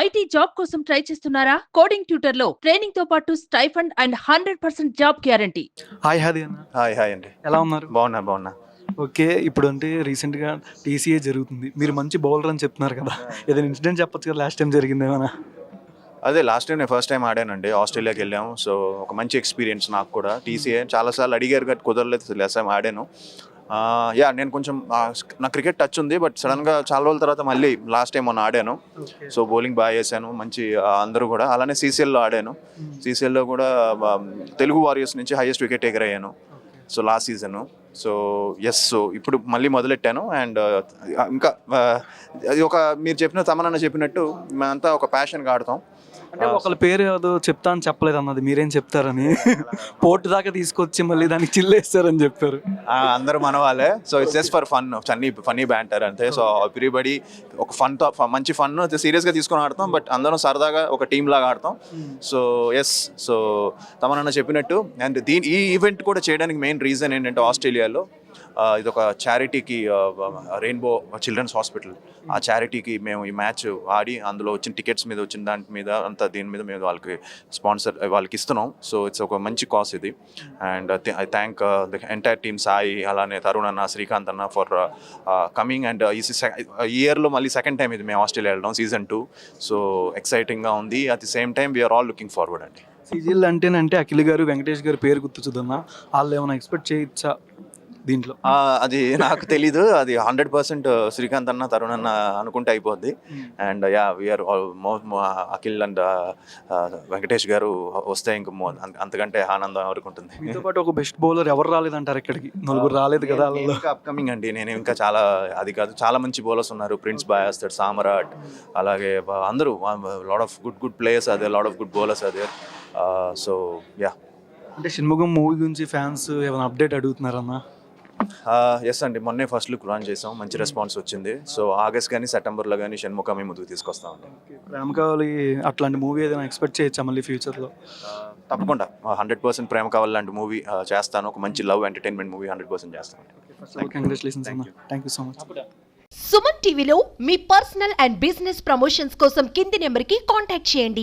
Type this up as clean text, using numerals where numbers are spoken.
IT job కోసం try చేస్తున్నారా? Coding tutor లో ట్రైనింగ్ తో పాటు stipend and 100% job guarantee. Hi Hadi అన్న, హాయ్ అండి. ఎలా ఉన్నారు? బాగున్నా. ఓకే, ఇప్పుడు అంటే రీసెంట్గా టీసీఏ జరుగుతుంది. మీరు మంచి బౌలర్ అని చెప్తున్నారు కదా, ఏదైనా ఇన్సిడెంట్ చెప్పొచ్చు కదా, లాస్ట్ టైం జరిగింది ఏమైనా? అదే లాస్ట్ టైం నేను ఫస్ట్ టైం ఆడానండి, ఆస్ట్రేలియాకి వెళ్ళాము. సో ఒక మంచి ఎక్స్పీరియన్స్ నాకు కూడా. టీసీఏ చాలాసార్లు అడిగారు కానీ కుదరలేదు, లాస్ట్ టైం ఆడాను. నేను కొంచెం నా క్రికెట్ టచ్ ఉంది, బట్ సడన్గా చాలా రోజుల తర్వాత మళ్ళీ లాస్ట్ టైం మొన్న ఆడాను. సో బౌలింగ్ బాగా చేశాను, మంచి అందరూ కూడా. అలానే సీసీఎల్లో ఆడాను. సీసీఎల్లో కూడా తెలుగు వారియర్స్ నుంచి హైయెస్ట్ వికెట్ ఎగరయ్యాను. So last season. సో ఇప్పుడు మళ్ళీ మొదలెట్టాను. అండ్ ఇంకా అది ఒక మీరు తమన్నా చెప్పినట్టు మేమంతా ఒక ప్యాషన్గా ఆడతాం. అంటే ఒకళ్ళ పేరు ఏదో చెప్తా అని చెప్పలేదు అన్నది, మీరేం చెప్తారని పోర్టు దాకా తీసుకొచ్చి మళ్ళీ దానికి చిల్లేస్తారని చెప్పారు. అందరూ మన వాళ్ళే. So it's just for fun, funny banter అంతే. సో ఎవ్రీబడి ఒక మంచి ఫన్ సీరియస్గా తీసుకొని ఆడతాం, బట్ అందరం సరదాగా ఒక టీమ్ లాగా ఆడతాం. సో తమన్నా చెప్పినట్టు అండ్ ఈ ఈవెంట్ కూడా చేయడానికి మెయిన్ రీజన్ ఏంటంటే ఆస్ట్రేలియాలో ఇది ఒక చారిటీకి, రెయిన్బో చిల్డ్రన్స్ హాస్పిటల్, ఆ చారిటీకి మేము ఈ మ్యాచ్ ఆడి అందులో వచ్చిన టికెట్స్ మీద వచ్చిన దాని మీద అంతా దీని మీద మేము వాళ్ళకి ఇస్తున్నాం. సో ఇట్స్ ఒక మంచి కాజ్ ఇది. And I thank the entire team, Sai, అలానే తరుణ్ అన్న, శ్రీకాంత్ అన్న ఫర్ కమింగ్. అండ్ ఈ ఇయర్లో మళ్ళీ సెకండ్ టైం ఇది మేము ఆస్ట్రేలియా వెళ్ళడం, సీజన్ 2. సో ఎక్సైటింగ్గా ఉంది. At the same time we are all looking forward అండి. సీజీఎల్ అంటేనంటే అఖిల్ గారు, వెంకటేష్ గారు పేరు గుర్తుచుదన్నా, వాళ్ళు ఏమైనా ఎక్స్పెక్ట్ చేయొచ్చా దీంట్లో? అది నాకు తెలీదు. అది 100% శ్రీకాంత్ అన్న, తరుణ్ అన్న అనుకుంటే అయిపోద్ది. And we are Akhil and Venkatesh garu వస్తే ఇంక అంతకంటే ఆనందం ఎవరికి ఉంటుంది. మీతో పాటు ఒక బెస్ట్ బౌలర్ ఎవరు రాలేదంటారు ఇక్కడికి? నలుగురు రాలేదు కదా. ఇంకా అప్కమింగ్ అండి. నేను ఇంకా అది కాదు, చాలా మంచి బౌలర్స్ ఉన్నారు. ప్రిన్స్ బాయ్ వస్తాడు, సామరాట్, అలాగే అందరూ లాట్ ఆఫ్ గుడ్ ప్లేయర్స్ అదే, లాట్ ఆఫ్ గుడ్ బౌలర్స్ అదే. సో అంటే షణ్ముఖం మూవీ గురించి ఫ్యాన్స్ ఏమైనా అప్డేట్ అడుగుతున్నారన్నా? ఎస్ అండి, మొన్నే ఫస్ట్ లుక్ లాంచ్ చేసాం, మంచి రెస్పాన్స్ వచ్చింది. సో ఆగస్ట్ కానీ సెప్టెంబర్లో కానీ షణ్ముఖమే ముందుకు తీసుకొస్తామండి. ప్రేమ కావాలి అట్లాంటి మూవీ ఏదైనా ఎక్స్పెక్ట్ చేయొచ్చా మళ్ళీ ఫ్యూచర్లో? తప్పకుండా 100% ప్రేమ కావాలి లాంటి మూవీ చేస్తాను. ఒక మంచి లవ్ ఎంటర్టైన్మెంట్ మూవీ 100% చేస్తాను. కంగ్రాచులేషన్స్ అన్న, thank you so much. Suman టీవీలో మీ పర్సనల్ అండ్ బిజినెస్ ప్రమోషన్స్ కోసం కింది నెంబర్కి కాంటాక్ట్ చేయండి.